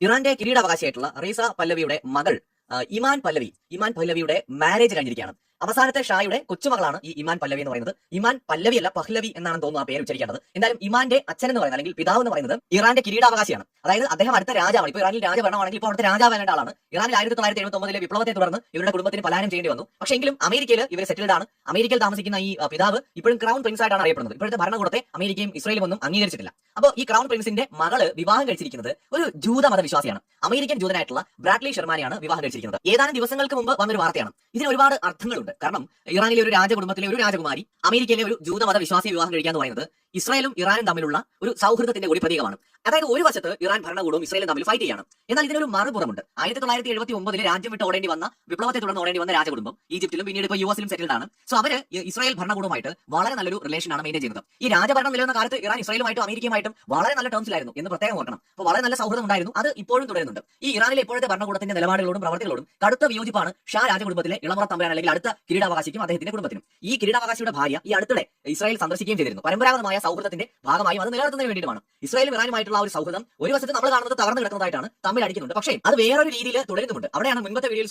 ഇറാന്റെ കിരീടാവകാശിയായിട്ടുള്ള റീസ പല്ലവിയുടെ മകൾ ഇമാൻ പല്ലവിയുടെ മാരേജ് കഴിഞ്ഞിരിക്കുകയാണ്. അവസാനത്തെ ഷായുടെ കൊച്ചുമകളാണ് ഈ ഇമാൻ പല്ലവി എന്ന് പറയുന്നത്. ഇമാൻ പല്ലവി അല്ല, പഹ്ലവി എന്നാണ് തോന്നുന്നു ആ പേര് ഉച്ചരിക്കേണ്ടത്. എന്തായാലും ഇമാന്റെ അച്ഛൻ എന്ന് പറയുന്നത്, അല്ലെങ്കിൽ പിതാവ് എന്ന് പറയുന്നത് ഇറാന്റെ കിരീടാവകാശിയാണ്. അതായത് അദ്ദേഹം അടുത്ത രാജാവാണ്. ഇപ്പോൾ ഇറാനിൽ രാജഭരണമാണെങ്കിൽ ഇപ്പോൾ അവിടുത്തെ രാജാവാകേണ്ട ആളാണ്. ഇറാനിൽ 1979 വിപ്ലവത്തെ തുടർന്ന് ഇവരുടെ കുടുംബത്തിന് പലായനം ചെയ്യേണ്ടി വന്നു. പക്ഷേ എങ്കിലും അമേരിക്കയിൽ ഇവർ സെറ്റിൽഡ് ആണ്. അമേരിക്കയിൽ താമസിക്കുന്ന ഈ പിതാവ് ഇപ്പോഴും ക്രൗൺ പ്രിൻസ് ആയിട്ടാണ് അറിയപ്പെടുന്നത്. ഇപ്പോഴത്തെ ഭരണകൂടത്തെ അമേരിക്കയും ഇസ്രയേലും ഒന്നും അംഗീകരിച്ചിട്ടില്ല. അപ്പോൾ ഈ ക്രൗൺ പ്രിൻസിന്റെ മകള് വിവാഹം കഴിച്ചിരിക്കുന്നത് ഒരു ജൂത മതവിശ്വാസിയാണ്. അമേരിക്കൻ ജൂതനായിട്ടുള്ള ബ്രാഡ്ലി ഷെർമാനെയാണ് വിവാഹം കഴിച്ചിരിക്കുന്നത്. ഏതാനും ദിവസങ്ങൾക്ക് മുമ്പ് വന്നൊരു വാർത്തയാണ്. ഇതിന് ഒരുപാട് അർത്ഥങ്ങളുണ്ട്. കാരണം ഇറാനിലെ ഒരു രാജകുടുംബത്തിലെ ഒരു രാജകുമാരി അമേരിക്കയിലെ ഒരു ജൂതമത വിശ്വാസിയെ വിവാഹം കഴിക്കുക എന്ന് പറയുന്നത് ഇസ്രായേലും ഇറാനും തമ്മിലുള്ള ഒരു സൗഹൃദത്തിന്റെ കൂടി പ്രതീകമാണ്. അതായത് ഒരു വശത്ത് ഇറാൻ ഭരണകൂടവും ഇസ്രായേലും തമ്മിൽ ഫൈറ്റ് ചെയ്യണം. എന്നാൽ ഇതിനൊരു മറുപുറമുണ്ട്. 1979 രാജ്യം വിട്ട് ഓടേണ്ടി വന്ന, വിപ്ലവത്തെ തുടർന്ന് ഓടേണ്ടി വന്ന രാജകുടുംബം ഈജിപ്തിലും പിന്നീട് ഇപ്പോൾ യുഎസിലും സെറ്റിൽഡ് ആണ്. സോ അവര് ഇസ്രായേൽ ഭരണകൂടവുമായിട്ട് വളരെ നല്ലൊരു റിലേഷനാണ് മെയിൻറ്റെയിൻ ചെയ്യുന്നത്. ഈ രാജഭരണം നിലനിന്ന കാലത്ത് ഇറാൻ ഇസ്രായേലുമായിട്ടും അമേരിക്കയുമായിട്ടും വളരെ നല്ല ടേംസിലായിരുന്നു എന്ന് പ്രത്യേകം ഓർക്കണം. അപ്പോൾ വളരെ നല്ല സൗഹൃദം ഉണ്ടായിരുന്നു. അത് ഇപ്പോഴും തുടരുന്നുണ്ട്. ഈ ഇറാനിലെ ഇപ്പോഴത്തെ ഭരണകൂടത്തിന്റെ നിലപാടുകളോടും പ്രവർത്തികളോടും കടുത്ത വിയോജിപ്പാണ് ഷാ രാജകുടുംബത്തിലെ ഇളമുറ തമ്പുരാൻ, അല്ലെങ്കിൽ അടുത്ത കിരീടാവകാശിക്കും അദ്ദേഹത്തിന്റെ കുടുംബത്തിനും. ഈ കിരീടാവകാശിയുടെ ഭാര്യ ഈ അടുത്തിടെ ഇസ്രായേൽ സന്ദർശിക്കുകയും ചെയ്തിരുന്നു. പരമ്പരാഗതമായ സൗഹൃദത്തിന്റെ ഭാഗമായും അത് നിലനിർത്തുന്നതിന് വേണ്ടിയിട്ടാണ്. ഇസ്രായേലും ഇറാനുമായിട്ടുള്ള ആ ഒരു സൗഹൃദം ഒരു വശത്ത് നമ്മൾ കാണുന്നത് തകർന്നു കിടക്കുന്നതായിട്ടാണ്, തമ്മിൽ അടിക്കുന്നുണ്ട്. പക്ഷേ അത് വേറൊരു രീതിയിൽ തുടരുന്നുണ്ട്. അവിടെയാണ് മുൻപത്തെ വീഡിയോയിൽ